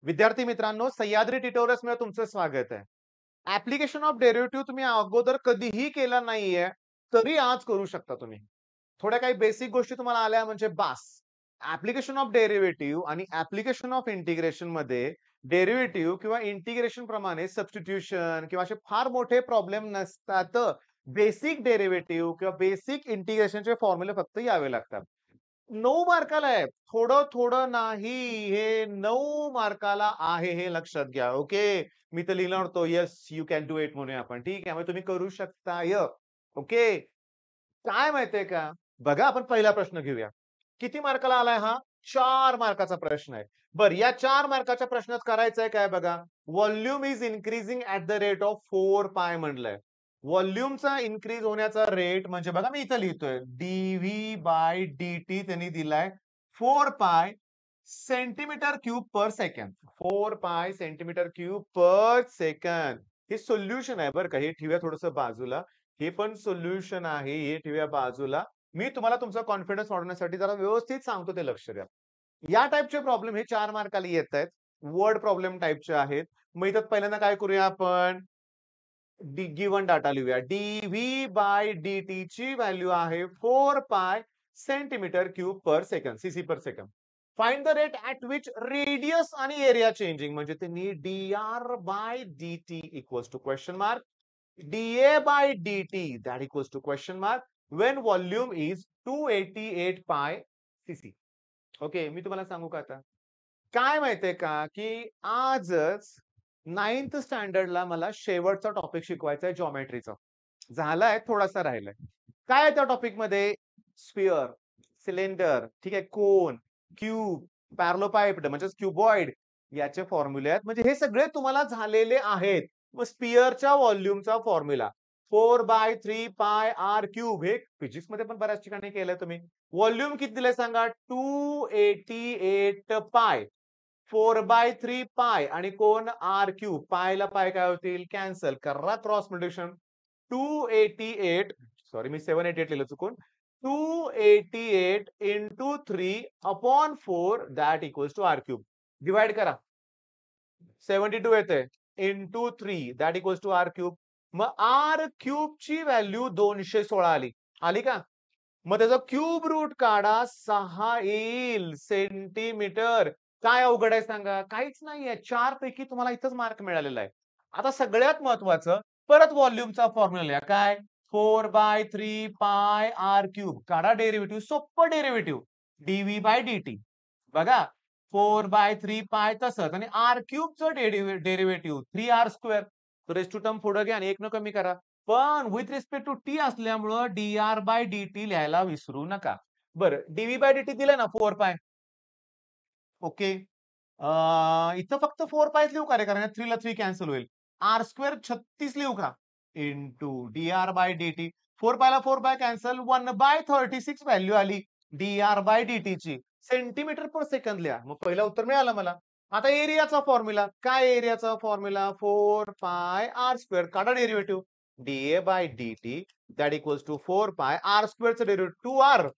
विद्यार्थी मित्रांनो, सह्याद्री ट्युटोरियल्स मध्ये तुमचं स्वागत आहे. ऍप्लिकेशन ऑफ डेरिव्हेटिव्ह तुम्ही अगोदर कधीही केला नाहीये, तरी आज करू शकता तुम्ही. थोड्या काही बेसिक गोष्टी तुम्हाला आल्या म्हणजे बास. ऍप्लिकेशन ऑफ डेरिव्हेटिव्ह आणि ऍप्लिकेशन ऑफ इंटिग्रेशन मध्ये डेरिव्हेटिव्ह किंवा इंटिग्रेशन प्रमाणे सबस्टिट्यूशन किंवा असे फार मोठे प्रॉब्लेम नसतात. बेसिक डेरिव्हेटिव्ह किंवा बेसिक इंटिग्रेशनचे फॉर्म्युले फक्त यावे लागतात. 9 मार्काला आहे. थोडं-थोडं नाही. हे 9 मार्काला आहे हे लक्षात घ्या. ओके. मी तर लिहिलं होतं yes you can do it म्हणूया आपण. ठीक आहे. मग तुम्ही करू शकताय. ओके. काय माहितीये का? बघा आपण पहिला प्रश्न घेऊया. किती मार्काला आलाय हा? 4 मार्काचा प्रश्न आहे. बरं या 4 मार्काच्या प्रश्नात करायचंय काय बघा. Volume is increasing at the rate of 4 पाय म्हणलंय. व्हॉल्यूमचा इन्क्रीज होण्याचा रेट म्हणजे बघा मी इथं लिहितोय डीव्ही बाय डीटी त्यांनी दिलाय 4 pi centimetre cube per second. 4 pi centimetre cube per second. हे सोल्युशन आहे बरं का. हे ठेवूया थोडंसं बाजूला. हे पण सोल्युशन आहे. हे ठेवूया बाजूला. मी तुम्हाला तुमचा कॉन्फिडन्स वाढवण्यासाठी जरा व्यवस्थित सांगतो ते लक्ष द्या. या टाइपचे प्रॉब्लेम हे 4 मार्काला येत आहेत. वर्ड प्रॉब्लेम टाइपचे आहेत. मग इथं पहिल्यांदा काय करूया आपण? गिवन डाटा लिहूया. डीव्ही बाय डीटी ची व्हॅल्यू आहे 4 pi centimetre cube per second, cc per second. Find the rate at which radius आणि एरिया चेंजिंग म्हणजे त्यांनी dr by dt equals to question mark dA by dt that equals to question mark when volume is 288 pi CC. Okay, मी तुम्हाला सांगू का आता? काय माहितीये का, की आजच 9th स्टँडर्डला मला शेवटचा टॉपिक शिकवायचा आहे जॉमेट्रीचा. झालाय, थोडासा राहिलाय. काय आहे त्या टॉपिकमध्ये? स्फिअर, सिलेंडर, ठीक आहे, कोन, क्यूब, पॅरालोपाइप्ड म्हणजेच क्युबॉइड याचे फॉर्म्युले आहेत. म्हणजे हे सगळे तुम्हाला झालेले आहेत. मग स्फिअरच्या व्हॉल्यूमचा फॉर्म्युला 4/3 पाय आर क्यूब हे फिजिक्स मध्ये पण बऱ्याच ठिकाणी केलंय तुम्ही. व्हॉल्यूम किती दिलंय सांगा? 288 पाय. 4/3 पाय आणि कोण आर क्यूब. पायला पाय काय होतील? कॅन्सल. करा क्रॉस मल्टिप्लिकेशन. 288 सॉरी मी 788 लिहिलं चुकून. 288 into 3 upon 4 that equals to r cube. Divide करा. 72 येते into 3 that equals to r cube. मग आर क्यूब ची व्हॅल्यू 216 आली. आली का? मग त्याचा क्यूब रूट काढा. 6 येईल सेंटीमीटर. काय अवघड आहे सांगा? काहीच नाहीये. 4 पैकी तुम्हाला इथंच मार्क मिळालेला आहे. आता सगळ्यात महत्वाचं परत व्हॉल्यूमचा फॉर्म्युला लिहा. काय? 4/3 पाय आर क्यूब. काढा डेरिव्हेटिव्ह. सोप्पं डेरिव्हेटिव्ह. Dv by dt. बघा 4/3 पाय तसंच आणि आर क्यूबचं derivative 3r square. Raise to term पुढे घ्या आणि 1 न कमी करा. पण विथ रिस्पेक्ट टू टी असल्यामुळं dr बाय dt लिहायला विसरू नका. बरं dv बाय dt दिलंय ना 4 पाय. ओके. इथं फक्त 4 पायच लिहू का रे? कारण 3 ला 3 कॅन्सल होईल. आर स्क्वेअर 36 लिहू का? Into dr by dt. 4 पायला 4 पाय कॅन्सल. 1/36 व्हॅल्यू आली dr बाय dt ची. सेंटीमीटर पर सेकंद लिहा. मग पहिलं उत्तर मिळालं मला. आता एरियाचा फॉर्म्युला. काय एरियाचा फॉर्म्युला? 4 pi r square. काढा derivative. dA by dt that equals to 4 pi r स्क्वेअरचं derivative 2r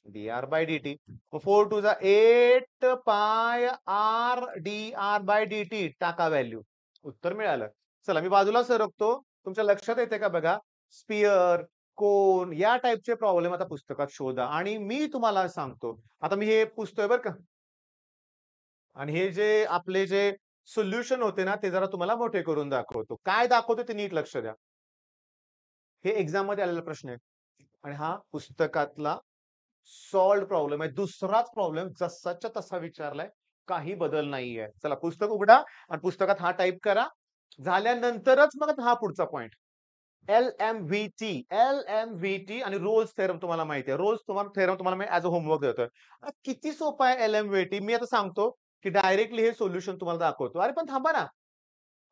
dr by dt. 4 टू जा 8 pi r dr by dt टाका व्हॅल्यू. उत्तर मिळालं. चला मी बाजूला सरकतो. तुमच्या लक्षात येते का बघा? स्फिअर, कोन या टाइपचे प्रॉब्लेम आता पुस्तकात शोधा आणि मी तुम्हाला सांगतो. आता मी हे पुसतोय बरं का. आणि हे जे आपले जे सोल्युशन होते ना, ते जरा तुम्हाला मोठे करून दाखवतो. काय दाखवतो ते नीट लक्ष द्या. हे एक्झाम मध्ये आलेला प्रश्न आहे. आणि हा पुस्तकातला सॉल्व्ड प्रॉब्लेम आहे. दुसराच प्रॉब्लेम जसाच्या तसा विचारलाय. काही बदल नाहीये. चला पुस्तक उघडा आणि पुस्तकात हा टाइप करा. झाल्यानंतरच मग हा पुढचा पॉइंट. LMVT. LMVT आणि रोल्स थेरम तुम्हाला माहिती आहे. रोल्स थेरम तुम्हाला मी ॲज अ होमवर्क देतोय. किती सोपा आहे LMVT. मी आता सांगतो की डायरेक्टली हे सोल्युशन तुम्हाला दाखवतो. अरे पण थांबा ना.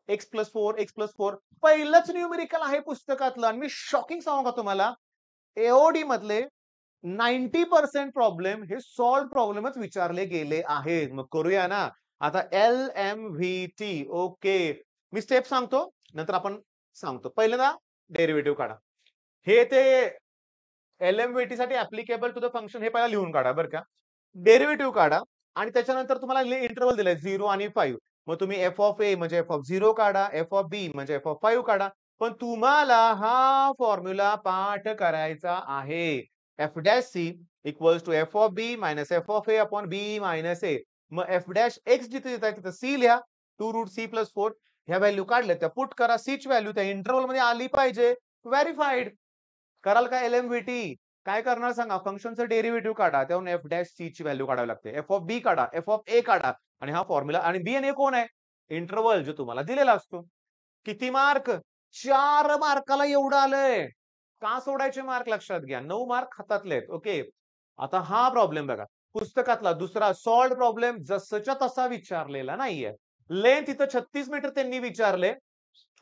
x+4 x+4 पहिलंच न्यूमेरिकल आहे पुस्तकातलं आणि मी शॉकिंग सांगू का तुम्हाला? एओडी मधले 90% प्रॉब्लेम हे सॉल्व्ड प्रॉब्लेमच विचारले गेले आहेत. मग करूया ना. आता LMVT. ओके. मी स्टेप सांगतो. नंतर आपण सांगतो. पहिल्यांदा डेरिव्हेटिव्ह काढा. हे ते LMVT साठी ऍप्लिकेबल टू द फंक्शन हे पहिला लिहून काढा बरं का. डेरिव्हेटिव्ह काढा आणि त्याच्यानंतर तुम्हाला इंटरव्हल दिलाय 0 आणि 5. मग तुम्ही एफ ऑफ ए म्हणजे एफ ऑफ 0 काढा, एफ ऑफ बी म्हणजे एफ ऑफ 5 काढा. पण तुम्हाला हा फॉर्म्युला पाठ करायचा आहे. F dash c equals to f of b minus f of a upon b minus a. मग एफ डॅश एक्स जिथे देताय तिथं सी लिहा. 2√c+4 ह्या व्हॅल्यू काढल्या त्या पुट करा. सी ची व्हॅल्यू त्या इंटरव्हल मध्ये आली पाहिजे. व्हेरीफाईड. कराल का एलएमव्हीटी? काय करणार सांगा? फंक्शनचं डेरिव्हेटिव्ह काढा. त्यावरून एफ डॅश सी ची व्हॅल्यू काढावी लागते. एफ ऑफ बी काढा, एफ ऑफ ए काढा आणि हा फॉर्म्युला आणि बी आणि ए कोण आहे? इंटरव्हल जो तुम्हाला दिलेला असतो. किती मार्क? 4 मार्काला एवढं आलंय. का सोडायचे मार्क लक्षात घ्या. 9 मार्क हातातले आहेत. ओके. आता हा प्रॉब्लेम बघा. पुस्तकातला दुसरा सॉल्व्ड प्रॉब्लेम जसंच्या तसा विचारलेला नाहीये. लेंथ इथं 36 मीटर त्यांनी विचारले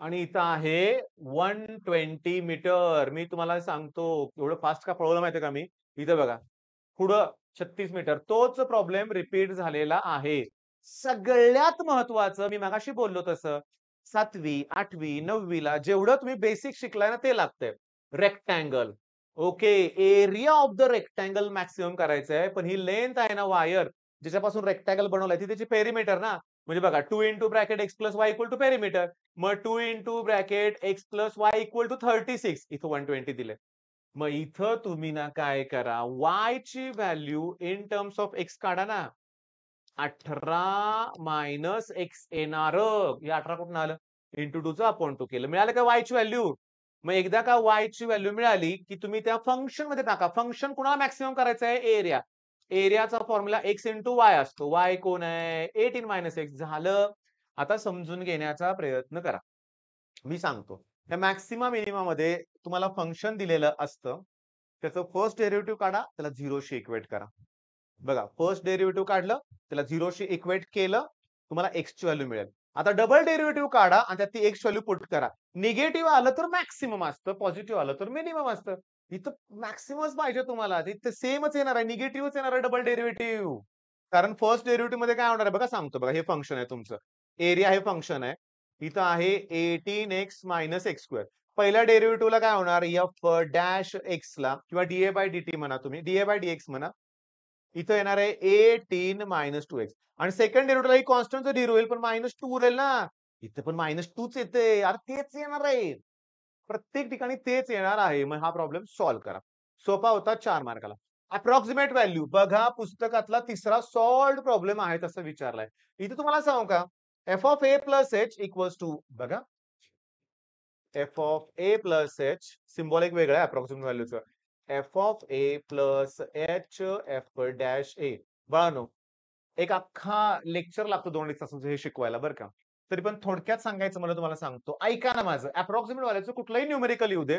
आणि इथं आहे 120 मीटर. मी तुम्हाला सांगतो एवढं फास्ट का पळवलं माहितीये का मी? इथं बघा. पुढं 36 मीटर. तोच प्रॉब्लेम रिपीट झालेला आहे. सगळ्यात महत्वाचं मी मगाशी बोललो तसं 7वी, 8वी, 9वी ला जेवढं तुम्ही बेसिक शिकलाय ना ते लागतंय. Rectangle. Okay. Area of the rectangle maximum करायचंय. पण ही लेंथ आहे ना वायर ज्याच्यापासून रेक्टँगल बनवलाय ती त्याची पेरिमीटर ना. म्हणजे बघा 2 into bracket x plus y equal to perimeter. मग 2 into bracket x plus y equal to 36. इथं 120 दिले. मग इथं तुम्ही ना काय करा, y ची value in terms of x काढा ना. 18 मायनस एक्स येणार. हे 18 कुठून आलं? इंटू 2 चं अपॉन 2 केलं. मिळालं का y ची व्हॅल्यू? मग एकदा का y ची व्हॅल्यू मिळाली, की तुम्ही त्या फंक्शन मध्ये टाका. फंक्शन कुणाला मॅक्सिमम करायचं आहे? एरिया. एरियाचा फॉर्म्युला x इंटू y असतो. y कोण आहे? 18 मायनस एक्स झालं. आता समजून घेण्याचा प्रयत्न करा. मी सांगतो. त्या मॅक्सिमम मिनिमम मध्ये तुम्हाला फंक्शन दिलेलं असतं. त्याचं फर्स्ट डेरिव्हेटिव्ह काढा, त्याला 0 शी इक्वेट करा. बघा, फर्स्ट डेरिव्हेटिव्ह काढलं, त्याला 0 शी इक्वेट केलं, तुम्हाला x ची व्हॅल्यू मिळेल. आता डबल डेरिव्हेटिव्ह काढा आणि त्यात ती x व्हॅल्यू पुट करा. निगेटिव्ह आलं तर मॅक्सिमम असतं, पॉझिटिव्ह आलं तर मिनिमम असतं. इथं मॅक्सिममच पाहिजे तुम्हाला. इथं सेमच येणार आहे, निगेटिव्हच येणार आहे डबल डेरिव्हेटिव्ह. कारण फर्स्ट डेरिव्हेटिव्ह मध्ये काय होणार आहे बघा सांगतो बघा. हे फंक्शन आहे तुमचं. एरिया हे फंक्शन आहे. इथं आहे 18x मायनस एक्स स्क्वेअर. पहिल्या डेरिव्हेटिव्हला काय होणार? एफ डॅश एक्स ला किंवा डीए बाय डीटी म्हणा तुम्ही. डीए बाय डीएक्स म्हणा. इथं येणार आहे 18 मायनस 2x आणि सेकंड डेरिव्हेटिव्हला ही कॉन्स्टंटचं डिरिव्ह होईल पण -2 उरेल ना. इथं पण -2च येते. अरे तेच येणार आहे. प्रत्येक ठिकाणी तेच येणार आहे. मग हा प्रॉब्लेम सॉल्व्ह करा. सोपा होता 4 मार्काला. अप्रॉक्सिमेट व्हॅल्यू बघा पुस्तकातला तिसरा सॉल्व्ड प्रॉब्लेम आहे तसं विचारलाय. इथे तुम्हाला सांगू का? F of a plus h equals to बघा f of a plus h symbolic वेगळं आहे अप्रॉक्सिमेट व्हॅल्यूचं. F of a plus h f dash a. बाळांनो, एक अख्खा लेक्चर लागतो 2 तासाचं हे शिकवायला बरं का. तरी पण थोडक्यात सांगायचं मला तुम्हाला सांगतो. ऐका ना माझं. अप्रॉक्सिमेट व्हॅल्यूचं कुठलंही न्यूमेरिकल येऊ दे.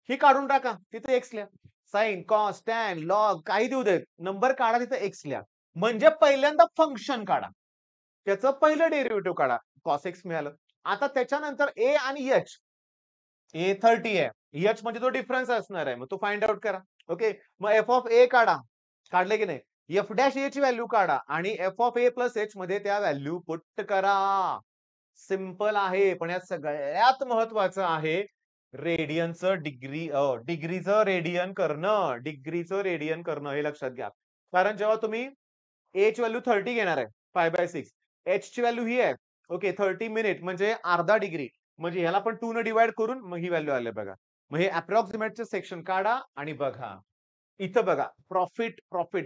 ही काढून टाका. तिथे एक्स लिहा. साइन, कॉस, टॅन, लॉग काही देऊ देत. नंबर काढा तिथे एक्स लिहा. म्हणजे पहिल्यांदा फंक्शन काढा. त्याचं पहिलं डेरिव्हेटिव्ह काढा. कॉस एक्स मिळालं. आता त्याच्यानंतर ए आणि एच. ए 30 आहे. एच म्हणजे तो डिफरन्स असणार आहे. मग तो फाइंड आउट करा. ओके. मग एफ ऑफ ए काढा. काढले की नाही? एफ डॅश ए ची व्हॅल्यू काढा आणि F of a plus H मध्ये त्या व्हॅल्यू पुट करा. सिंपल आहे. पण यात सगळ्यात महत्वाचं आहे रेडियनचं डिग्रीचं रेडियन करणं. डिग्रीचं रेडियन करणं हे लक्षात घ्या. कारण जेव्हा तुम्ही ए ची व्हॅल्यू 30 घेणार आहे 5/6. एच ची व्हॅल्यू ही आहे. ओके 30 मिनिट म्हणजे अर्धा डिग्री. म्हणजे ह्याला पण 2 ने डिव्हाइड करून मग ही व्हॅल्यू आली बघा. मग हे अप्रॉक्सिमेटचं सेक्शन काढा आणि बघा. इथं बघा प्रॉफिट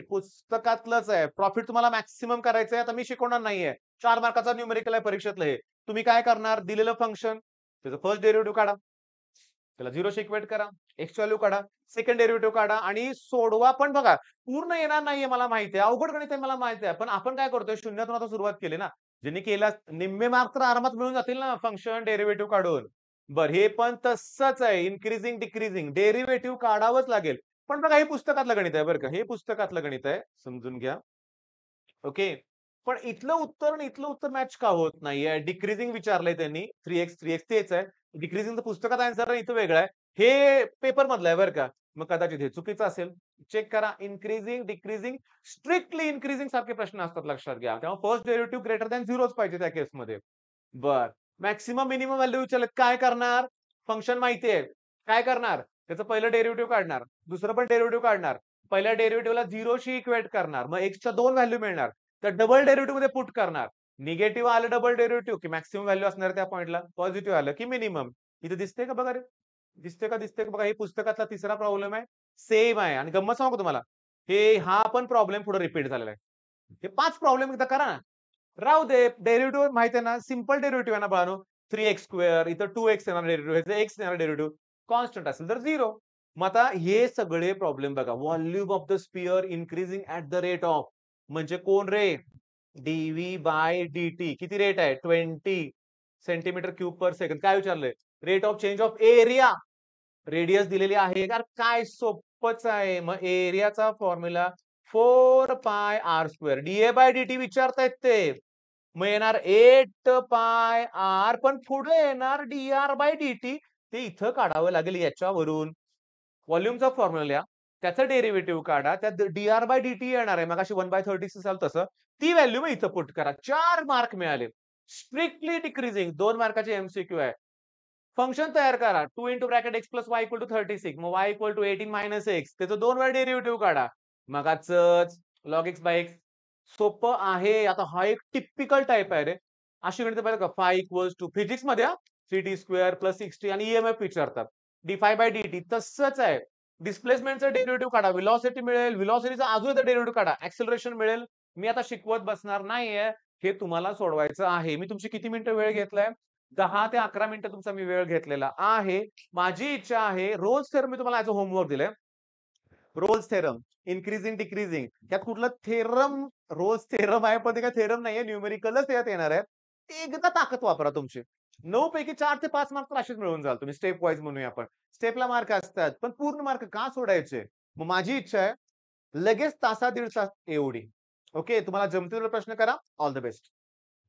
पुस्तकातलंच आहे. प्रॉफिट तुम्हाला मॅक्सिमम करायचंय. आता मी शिकवणार नाहीये. 4 मार्काचा न्यूमेरिकल आहे परीक्षेतलं हे. तुम्ही काय करणार? दिलेलं फंक्शन त्याचं फर्स्ट डेरिव्हेटिव्ह काढा. त्याला 0 शी इक्वेट करा. एक्स व्हॅल्यू काढा. सेकंड डेरिव्हेटिव्ह काढा आणि सोडवा. पण बघा पूर्ण येणार नाहीये मला माहिती आहे. अवघड गणित आहे मला माहिती आहे. पण आपण काय करतोय शून्यातून आता सुरुवात केली ना. ज्यांनी केला निम्मे मार्क तर आरामात मिळून जातील ना फंक्शन डेरिव्हेटिव्ह काढून. बरं हे पण तसंच आहे. इन्क्रीजिंग डिक्रीजिंग डेरिव्हेटिव्ह काढावंच लागेल. पण बघा हे पुस्तकातलं गणित आहे बरं का. हे पुस्तकातलं गणित आहे. समजून घ्या. ओके. पण इथलं उत्तर आणि इथलं उत्तर मॅच का होत नाहीये? डिक्रीजिंग विचारलंय त्यांनी. 3x तेच आहे. डिक्रीजिंगचं पुस्तकात आन्सर आहे, इथं वेगळं आहे. हे पेपर मधलं आहे बरं का. मग कदाचित हे चुकीचं असेल. चेक करा. इन्क्रीजिंग, डिक्रीजिंग, स्ट्रिक्टली इन्क्रीजिंग सारखे प्रश्न असतात लक्षात घ्या. तेव्हा फर्स्ट डेरिव्हेटिव्ह ग्रेटर दॅन 0च पाहिजे त्या केसमध्ये. बरं. मॅक्सिमम मिनिमम व्हॅल्यू विचारलं काय करणार? फंक्शन माहिती आहे. काय करणार? त्याचं पहिलं डेरिव्हेटिव्ह काढणार. दुसरं पण डेरिव्हेटिव्ह काढणार. पहिल्या डेरिव्हेटिव्हला 0 शी इक्वेट करणार. मग एक्सच्या 2 व्हॅल्यू मिळणार. तर डबल डेरिव्हेटिव्ह मध्ये पुट करणार. निगेटिव्ह आलं डबल डेरिव्हेटिव्ह की मॅक्सिमम व्हॅल्यू असणार त्या पॉइंटला. पॉझिटिव्ह आलं की मिनिमम. इथे दिसतंय का बघा रे? दिसतंय का बघा? हे पुस्तकातला तिसरा प्रॉब्लेम आहे. सेम आहे आणि गंमत सांगू का तुम्हाला? हा पण प्रॉब्लेम पुढे रिपीट झालेला आहे. हे 5 प्रॉब्लेम एकदा करा ना. राहू दे. डेरिव्हेटिव्ह माहिती आहे ना, सिंपल डेरिव्हेटिव्ह आहे ना बाळांनो. 3x स्क्वेअर इथं 2x येणार डेरिव्हेटिव्ह, ह्याचं x येणार डेरिव्हेटिव्ह. कॉन्स्टंट असेल तर 0. मग आता हे सगळे प्रॉब्लेम बघा. Volume of the sphere increasing at the rate of म्हणजे कोण रे? dv/dt किती रेट आहे? 20 सेंटीमीटर क्यूब पर सेकंड. काय विचारलंय? Rate of change of area. Radius दिलेली आहे. यार काय सोपंच आहे. मग एरियाचा फॉर्म्युला 4πr². dA/dt विचारतायत ते. मग येणार 8πr पण पुढे येणार dr/dt. ते इथं काढावं लागेल याच्यावरून. व्हॉल्यूमचा फॉर्म्युला लिहा. त्याचं डेरिव्हेटिव्ह काढा. त्यात dr/dt येणार आहे. मगाशी 1/36 आलं तसं. ती व्हॅल्यू मग इथं पुट करा. 4 मार्क मिळाले. स्ट्रिक्टली डिक्रीजिंग 2 मार्काचे एमसीक्यू आहे. फंक्शन तयार करा. 2 into bracket x plus y equal to 36. मग y equal to 18 minus x. त्याचं 2 वेळा डेरिव्हेटिव्ह काढा. मगाचच log x बाय x. सोपं आहे. आता हा एक टिपिकल टाइप आहे रे. अशी गणितं पाहिजे का? फाय इक्वल्स टू फिजिक्समध्ये 3t स्क्वेअर प्लस 6t आणि ईएमएफ विचारतात. d∅/dt तसंच आहे. डिस्प्लेसमेंटचं डेरिव्हेटिव्ह काढा. व्हेलॉसिटी मिळेल. व्हेलॉसिटीचा अजून एकदा डेरिव्हेटिव्ह काढा. ॲक्सेलरेशन मिळेल. मी आता शिकवत बसणार नाहीये. हे तुम्हाला सोडवायचं आहे. मी तुमची किती मिनिटं वेळ घेतलाय? 10 ते 11 मिनिटं तुमचा मी वेळ घेतलेला आहे. माझी इच्छा आहे रोज तर मी तुम्हाला ॲज अ होमवर्क दिलंय. रोल्स थेरम, इन्क्रीजिंग, डिक्रीजिंग यात कुठलं थेरम रोल्स थेरम आहे, पण ते काय थेरम नाहीये, न्यूमेरिकलच त्यात येणार आहे. एकदा ताकद वापरा तुमची. 9 पैकी 4 ते 5 मार्क तर असेच मिळवून जाल तुम्ही. स्टेप वाईज म्हणूया आपण. स्टेपला मार्क असतात, पण पूर्ण मार्क का सोडायचे? मग माझी इच्छा आहे लगेच तासा दीड तास एवढी. ओके, तुम्हाला जमतील प्रश्न करा. All the best.